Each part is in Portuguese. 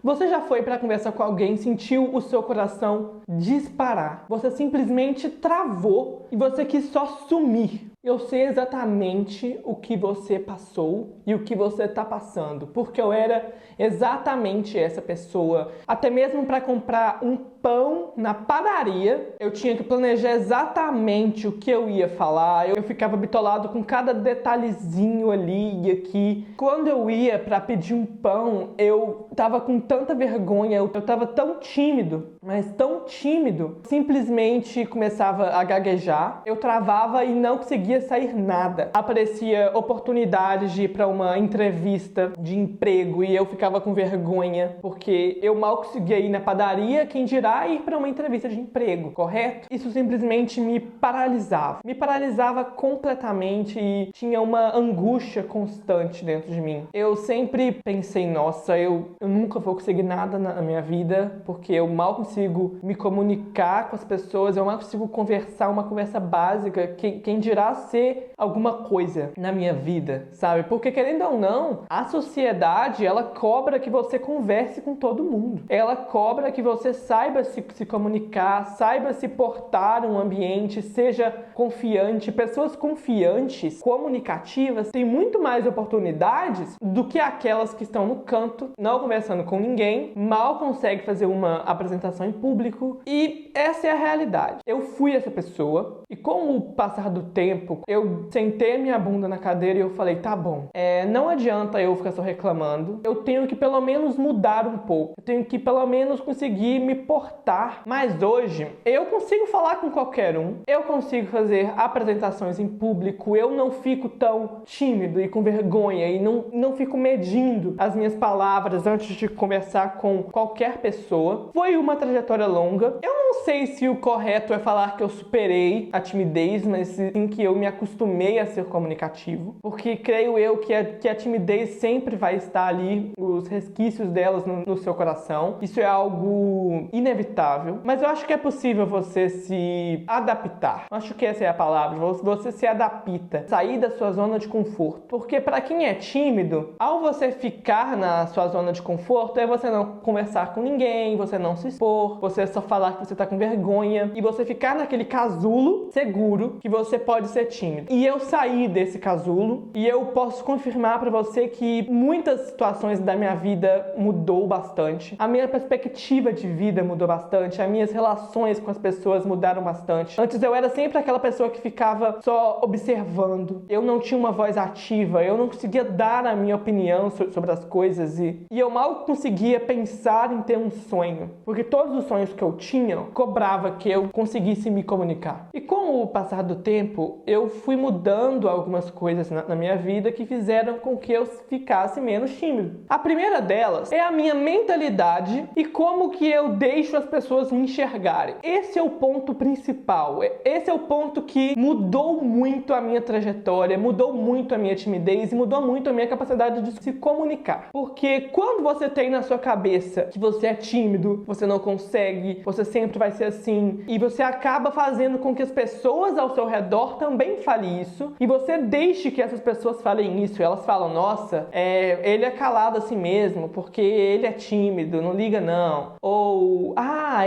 Você já foi para conversar com alguém e sentiu o seu coração disparar? Você simplesmente travou e você quis só sumir. Eu sei exatamente o que você passou e o que você está passando, porque eu era exatamente essa pessoa. Até mesmo para comprar um pão na padaria, eu tinha que planejar exatamente o que eu ia falar. Eu ficava bitolado com cada detalhezinho ali e aqui. Quando eu ia para pedir um pão, eu tava com tanta vergonha, eu tava tão tímido, mas tão tímido, simplesmente começava a gaguejar, eu travava e não conseguia sair nada. Aparecia oportunidades de ir para uma entrevista de emprego e eu ficava com vergonha, porque eu mal conseguia ir na padaria, quem dirá ir para uma entrevista de emprego, correto? Isso simplesmente me paralisava completamente e tinha uma angústia constante dentro de mim. Eu sempre pensei, nossa, eu nunca vou conseguir nada na minha vida, porque eu mal consigo me comunicar com as pessoas, eu mal consigo conversar uma conversa básica, quem dirá ser alguma coisa na minha vida, sabe? Porque querendo ou não, a sociedade, ela cobra que você converse com todo mundo. Ela cobra que você saiba se comunicar, saiba se portar um ambiente, seja confiante. Pessoas confiantes, comunicativas, têm muito mais oportunidades do que aquelas que estão no canto, não conversando com ninguém, mal conseguem fazer uma apresentação em público. E essa é a realidade. Eu fui essa pessoa e com o passar do tempo, eu sentei a minha bunda na cadeira e eu falei, tá bom, não adianta eu ficar só reclamando, eu tenho que pelo menos mudar um pouco, eu tenho que pelo menos conseguir me portar. Mas hoje, eu consigo falar com qualquer um, eu consigo fazer apresentações em público, eu não fico tão tímido e com vergonha e não fico medindo as minhas palavras antes de conversar com qualquer pessoa. Foi uma trajetória longa. Eu não sei se o correto é falar que eu superei a timidez, mas sim que eu me acostumei a ser comunicativo, porque creio eu que a timidez sempre vai estar ali, os resquícios delas no seu coração. Isso é algo inevitável, mas eu acho que é possível você se adaptar. Eu acho que essa é a palavra, você se adapta, sair da sua zona de conforto, porque para quem é tímido, ao você ficar na sua zona de conforto, é você não conversar com ninguém, você não se expor, você só falar que você tá com vergonha e você ficar naquele casulo seguro que você pode ser tímido. E eu saí desse casulo e eu posso confirmar para você que muitas situações da minha vida mudou bastante. A minha perspectiva de vida mudou bastante, as minhas relações com as pessoas mudaram bastante. Antes eu era sempre aquela pessoa que ficava só observando. Eu não tinha uma voz ativa, eu não conseguia dar a minha opinião sobre as coisas e eu mal conseguia pensar em ter um sonho, porque todos os sonhos que eu tinha cobrava que eu conseguisse me comunicar. E com o passar do tempo, eu fui mudando algumas coisas na minha vida que fizeram com que eu ficasse menos tímido. A primeira delas é a minha mentalidade e como que eu deixo as pessoas me enxergarem. Esse é o ponto principal. Esse é o ponto que mudou muito a minha trajetória, mudou muito a minha timidez e mudou muito a minha capacidade de se comunicar. Porque quando você tem na sua cabeça que você é tímido, você não consegue, você sempre vai ser assim, e você acaba fazendo com que as pessoas ao seu redor também falem isso, e você deixe que essas pessoas falem isso, e elas falam, nossa, ele é calado assim mesmo, porque ele é tímido, não liga não. Ou,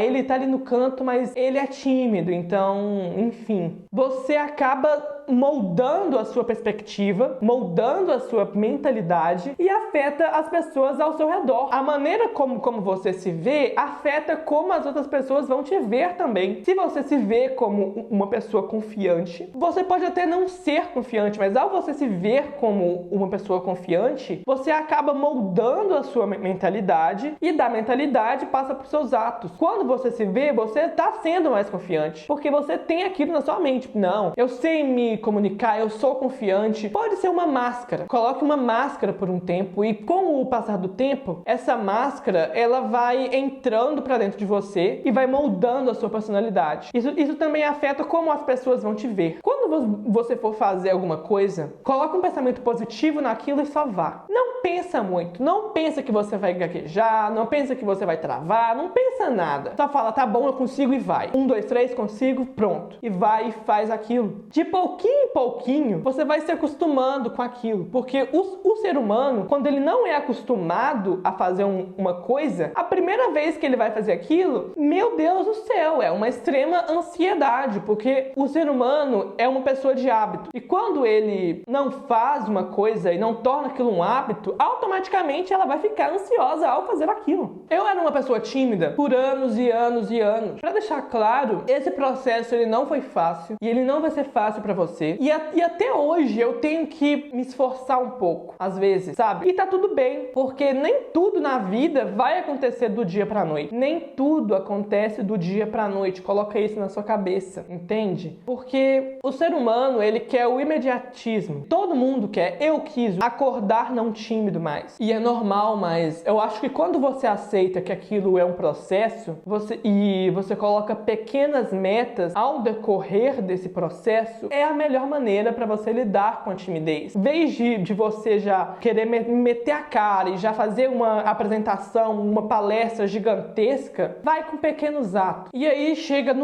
ele tá ali no canto, mas ele é tímido, então, enfim. Você acaba moldando a sua perspectiva, moldando a sua mentalidade e afeta as pessoas ao seu redor. A maneira como você se vê afeta como as outras pessoas vão te ver também. Se você se vê como uma pessoa confiante, você pode até não ser confiante, mas ao você se ver como uma pessoa confiante, você acaba moldando a sua mentalidade e da mentalidade passa para os seus atos. Quando você se vê, você está sendo mais confiante, porque você tem aquilo na sua mente. Não, eu sei me comunicar, eu sou confiante. Pode ser uma máscara. Coloque uma máscara por um tempo e com o passar do tempo, essa máscara, ela vai entrando para dentro de você e vai moldando a sua personalidade. Isso também afeta como as pessoas vão te ver. Quando você for fazer alguma coisa, coloque um pensamento positivo naquilo e só vá. Não pensa muito. Não pensa que você vai gaguejar, não pensa que você vai travar, não pensa nada. Só fala, tá bom, eu consigo e vai. 1, 2, 3, consigo, pronto. E vai e faz aquilo. De pouquinho pouquinho em pouquinho, você vai se acostumando com aquilo. Porque o ser humano, quando ele não é acostumado a fazer uma coisa, a primeira vez que ele vai fazer aquilo, meu Deus do céu, é uma extrema ansiedade, porque o ser humano é uma pessoa de hábito. E quando ele não faz uma coisa e não torna aquilo um hábito, automaticamente ela vai ficar ansiosa ao fazer aquilo. Eu era uma pessoa tímida por anos e anos e anos. Pra deixar claro, esse processo ele não foi fácil e ele não vai ser fácil pra você. E até hoje eu tenho que me esforçar um pouco, às vezes, sabe? E tá tudo bem, porque nem tudo na vida vai acontecer do dia pra noite. Nem tudo acontece do dia pra noite. Coloca isso na sua cabeça, entende? Porque o ser humano, ele quer o imediatismo. Todo mundo quer. Eu quis acordar não tímido mais. E é normal, mas eu acho que quando você aceita que aquilo é um processo, você coloca pequenas metas ao decorrer desse processo, é a melhor maneira para você lidar com a timidez. Em vez de você já querer meter a cara e já fazer uma apresentação, uma palestra gigantesca, vai com pequenos atos. E aí chega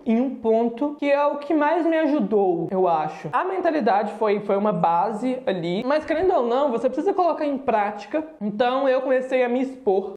em um ponto que é o que mais me ajudou, eu acho. A mentalidade foi uma base ali, mas querendo ou não, você precisa colocar em prática. Então eu comecei a me expor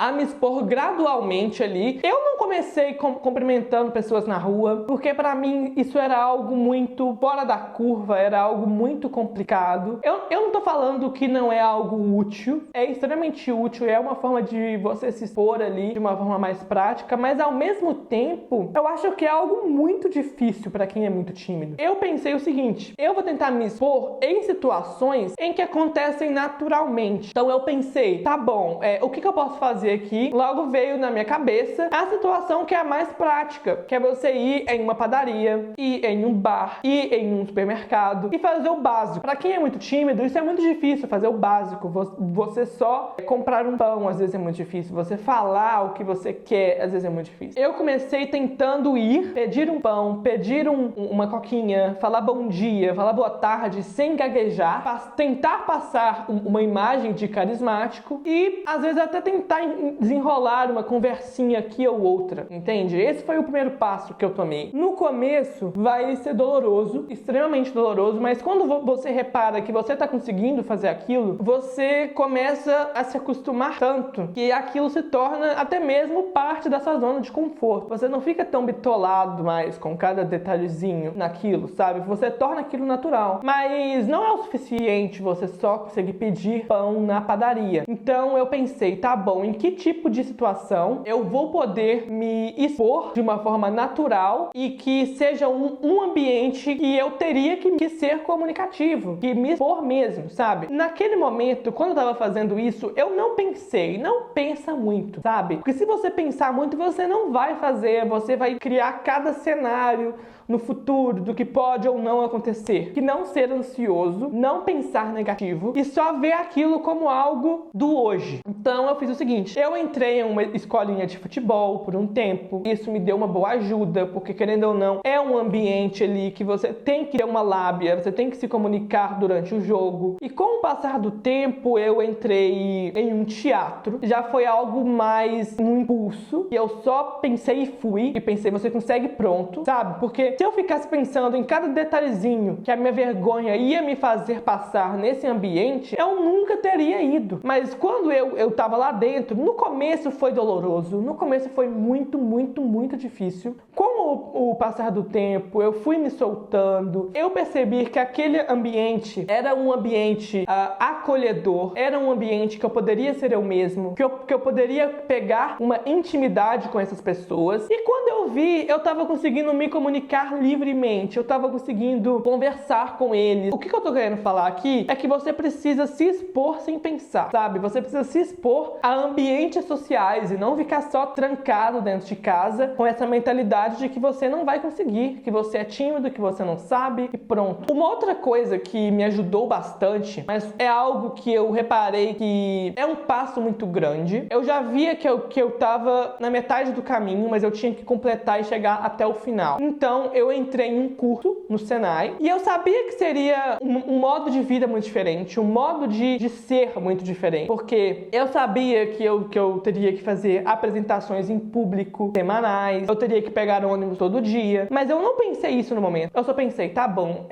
gradualmente ali. Eu não comecei cumprimentando pessoas na rua, porque para mim isso era algo muito fora da curva, era algo muito complicado. Eu não tô falando que não é algo útil, é extremamente útil, é uma forma de você se expor ali de uma forma mais prática, mas ao mesmo tempo, eu acho que é algo muito difícil para quem é muito tímido. Eu pensei o seguinte, eu vou tentar me expor em situações em que acontecem naturalmente. Então eu pensei, tá bom, o que eu posso fazer aqui? Logo veio na minha cabeça a situação que é a mais prática, que é você ir em uma padaria, ir em um bar, ir em um supermercado e fazer o básico. Para quem é muito tímido, isso é muito difícil, fazer o básico. Você só comprar um pão, às vezes é muito difícil. Você falar o que você quer, às vezes é muito difícil. Eu comecei tentando ir, pedir um pão, pedir uma coquinha, falar bom dia, falar boa tarde, sem gaguejar, tentar passar uma imagem de carismático e, às vezes, até tentar desenrolar uma conversinha aqui ou outra, entende? Esse foi o primeiro passo que eu tomei. No começo, vai ser doloroso, extremamente doloroso, mas quando você repara que você tá conseguindo fazer aquilo, você começa a se acostumar tanto que aquilo se torna até mesmo parte da sua zona de conforto. Você não fica tão bitolado mais com cada detalhezinho naquilo, sabe? Você torna aquilo natural. Mas não é o suficiente você só conseguir pedir pão na padaria. Então eu pensei, tá bom, em que tipo de situação eu vou poder me expor de uma forma natural e que seja um ambiente que eu teria que ser comunicativo, que me expor mesmo, sabe? Naquele momento, quando eu tava fazendo isso, eu não pensei, não pensa muito, sabe? Porque se você pensar muito, você não vai fazer, você vai criar cada cenário no futuro do que pode ou não acontecer. Que não ser ansioso, não pensar negativo e só ver aquilo como algo do hoje. Então eu fiz o seguinte, eu entrei em uma escolinha de futebol por um tempo, isso me deu uma boa ajuda, porque querendo ou não, é um ambiente ali que você tem que ter uma lábia, você tem que se comunicar durante o jogo. E com o passar do tempo, eu entrei em um teatro, já foi algo mais no impulso, e eu só pensei e fui, e pensei, você consegue, pronto, sabe? Porque se eu ficasse pensando em cada detalhezinho que a minha vergonha ia me fazer passar nesse ambiente, eu nunca teria ido. Mas quando eu tava lá dentro, no começo foi doloroso, no começo foi muito, muito, muito difícil. Com o passar do tempo, eu fui me soltando, eu percebi que aquele ambiente era um ambiente acolhedor, era um ambiente que eu poderia ser eu mesmo, que eu poderia pegar uma intimidade com essas pessoas. E quando eu vi, eu tava conseguindo me comunicar livremente, eu tava conseguindo conversar com eles. O que eu tô querendo falar aqui é que você precisa se expor sem pensar, sabe? Você precisa se expor a ambientes sociais e não ficar só trancado dentro de casa com essa mentalidade de que você não vai conseguir, que você é tímido, que você não sabe e pronto. Uma outra coisa que me ajudou bastante, mas é algo que eu reparei que é um passo muito grande. Eu já via que eu tava na metade do caminho, mas eu tinha que completar e chegar até o final. Então eu entrei em um curso no Senai e eu sabia que seria um modo de vida muito diferente, um modo de ser muito diferente, porque eu sabia que eu teria que fazer apresentações em público semanais, eu teria que pegar ônibus todo dia. Mas eu não pensei isso no momento. Eu só pensei, tá bom,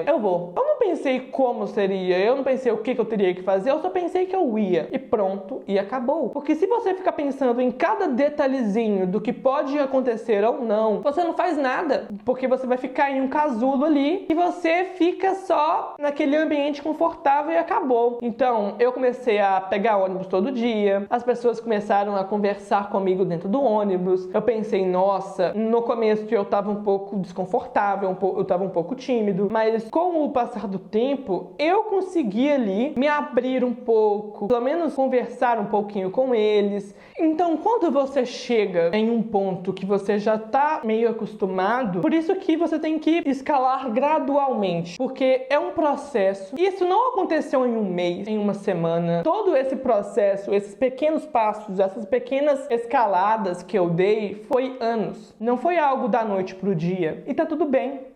eu vou. Eu não pensei como seria, eu não pensei o que eu teria que fazer, eu só pensei que eu ia. E pronto, e acabou. Porque se você ficar pensando em cada detalhezinho do que pode acontecer ou não, você não faz nada. Porque você vai ficar em um casulo ali e você fica só naquele ambiente confortável e acabou. Então, eu comecei a pegar ônibus todo dia, as pessoas começaram a conversar comigo dentro do ônibus. Eu pensei, nossa, no começo eu tava um pouco desconfortável, eu tava um pouco tímido, mas com o passar do tempo, eu consegui ali me abrir um pouco, pelo menos conversar um pouquinho com eles. Então, quando você chega em um ponto que você já tá meio acostumado, por isso que você tem que escalar gradualmente, porque é um processo. Isso não aconteceu em um mês, em uma semana. Todo esse processo, esses pequenos passos, essas pequenas escaladas que eu dei, foi anos. Não foi algo da noite pro dia. E tá tudo bem.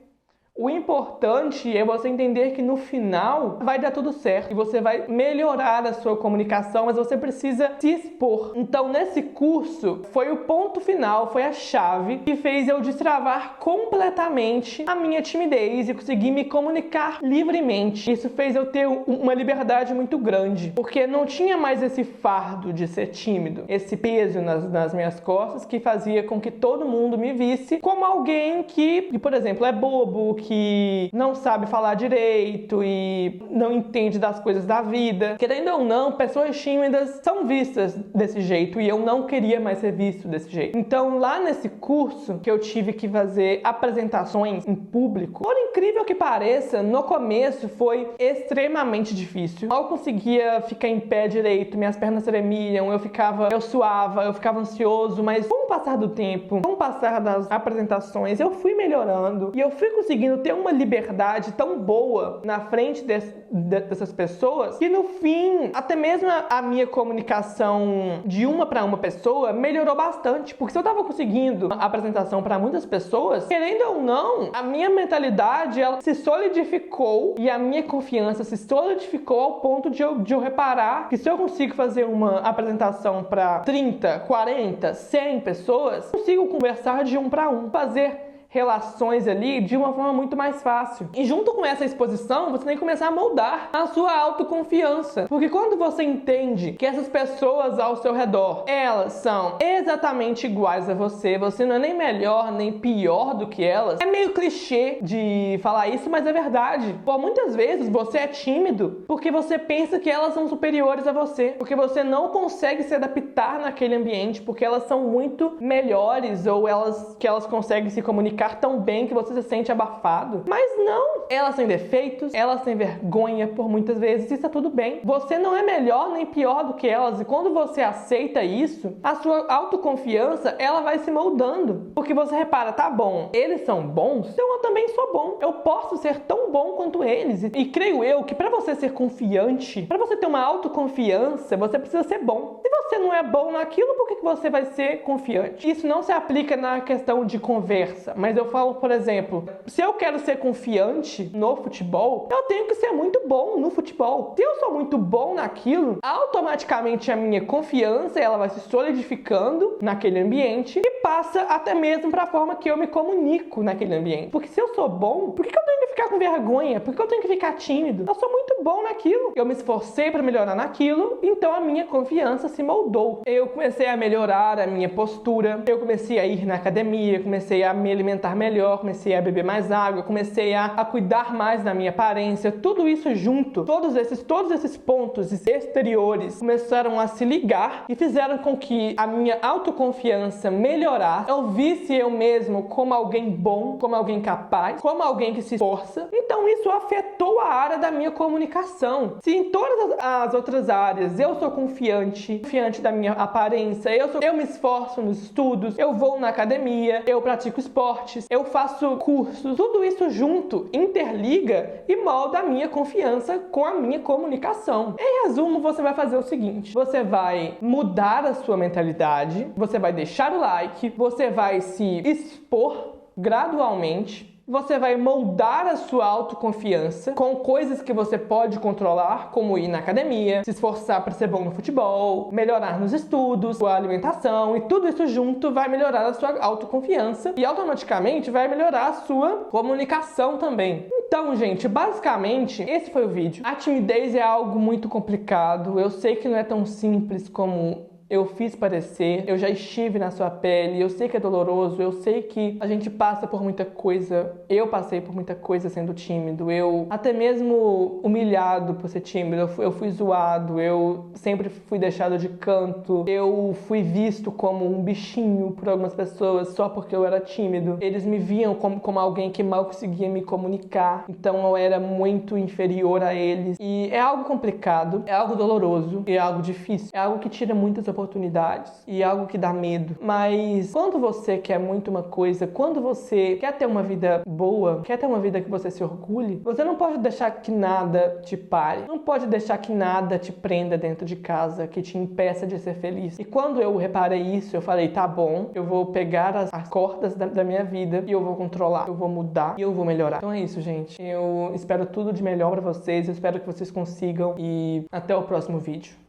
O importante é você entender que no final vai dar tudo certo e você vai melhorar a sua comunicação, mas você precisa se expor. Então, nesse curso, foi o ponto final, foi a chave que fez eu destravar completamente a minha timidez e conseguir me comunicar livremente. Isso fez eu ter uma liberdade muito grande, porque não tinha mais esse fardo de ser tímido, esse peso nas minhas costas que fazia com que todo mundo me visse como alguém que, por exemplo, é bobo, que não sabe falar direito e não entende das coisas da vida. Querendo ou não, pessoas tímidas são vistas desse jeito e eu não queria mais ser visto desse jeito. Então, lá nesse curso que eu tive que fazer apresentações em público, por incrível que pareça, no começo foi extremamente difícil. Mal conseguia ficar em pé direito, minhas pernas tremiam, eu suava, eu ficava ansioso, mas com o passar do tempo, com o passar das apresentações, eu fui melhorando e eu fui conseguindo ter uma liberdade tão boa na frente dessas pessoas que no fim, até mesmo a minha comunicação de uma para uma pessoa melhorou bastante, porque se eu tava conseguindo a apresentação para muitas pessoas, querendo ou não, a minha mentalidade ela se solidificou e a minha confiança se solidificou ao ponto de eu reparar que se eu consigo fazer uma apresentação para 30, 40, 100 pessoas, consigo conversar de um para um, fazer relações ali de uma forma muito mais fácil. E junto com essa exposição, você tem que começar a moldar a sua autoconfiança. Porque quando você entende que essas pessoas ao seu redor, elas são exatamente iguais a você não é nem melhor nem pior do que elas, é meio clichê de falar isso, mas é verdade. Por muitas vezes você é tímido porque você pensa que elas são superiores a você, porque você não consegue se adaptar naquele ambiente, porque elas são muito melhores ou que elas conseguem se comunicar tão bem que você se sente abafado. Mas não! Elas têm defeitos, elas têm vergonha por muitas vezes, isso tá tudo bem. Você não é melhor nem pior do que elas, e quando você aceita isso, a sua autoconfiança, ela vai se moldando. Porque você repara, tá bom, eles são bons, então eu também sou bom. Eu posso ser tão bom quanto eles. E creio eu que pra você ser confiante, pra você ter uma autoconfiança, você precisa ser bom. Se você não é bom naquilo, por que você vai ser confiante? Isso não se aplica na questão de conversa, mas eu falo, por exemplo, se eu quero ser confiante no futebol, eu tenho que ser muito bom no futebol. Se eu sou muito bom naquilo, automaticamente a minha confiança ela vai se solidificando naquele ambiente e passa até mesmo para a forma que eu me comunico naquele ambiente. Porque se eu sou bom, por que eu tenho que ficar com vergonha? Por que eu tenho que ficar tímido? Eu sou muito bom naquilo. Eu me esforcei para melhorar naquilo, então a minha confiança se moldou. Eu comecei a melhorar a minha postura, eu comecei a ir na academia, comecei a me alimentar melhor, comecei a beber mais água, comecei a cuidar mais da minha aparência. Tudo isso junto, todos esses pontos exteriores começaram a se ligar e fizeram com que a minha autoconfiança melhorasse. Eu visse eu mesmo como alguém bom, como alguém capaz, como alguém que se esforça. Então isso afetou a área da minha comunicação. Se em todas as outras áreas eu sou confiante da minha aparência, eu me esforço nos estudos, eu vou na academia, eu pratico esportes, eu faço cursos, tudo isso junto interliga e molda a minha confiança com a minha comunicação. Em resumo, você vai fazer o seguinte: você vai mudar a sua mentalidade, você vai deixar o like, você vai se expor gradualmente. Você vai moldar a sua autoconfiança com coisas que você pode controlar, como ir na academia, se esforçar para ser bom no futebol, melhorar nos estudos, sua alimentação, e tudo isso junto vai melhorar a sua autoconfiança e automaticamente vai melhorar a sua comunicação também. Então, gente, basicamente, esse foi o vídeo. A timidez é algo muito complicado. Eu sei que não é tão simples como eu fiz parecer, eu já estive na sua pele, eu sei que é doloroso, eu sei que a gente passa por muita coisa, eu passei por muita coisa sendo tímido, eu até mesmo humilhado por ser tímido, eu fui zoado, eu sempre fui deixado de canto, eu fui visto como um bichinho por algumas pessoas só porque eu era tímido. Eles me viam como alguém que mal conseguia me comunicar, então eu era muito inferior a eles. E é algo complicado, é algo doloroso, é algo difícil, é algo que tira muitas oportunidades e algo que dá medo. Mas quando você quer muito uma coisa, quando você quer ter uma vida boa, quer ter uma vida que você se orgulhe, você não pode deixar que nada te pare. Não pode deixar que nada te prenda dentro de casa, que te impeça de ser feliz. E quando eu reparei isso, eu falei, tá bom, eu vou pegar as cordas da minha vida e eu vou controlar, eu vou mudar e eu vou melhorar. Então é isso, gente. Eu espero tudo de melhor pra vocês, eu espero que vocês consigam e até o próximo vídeo.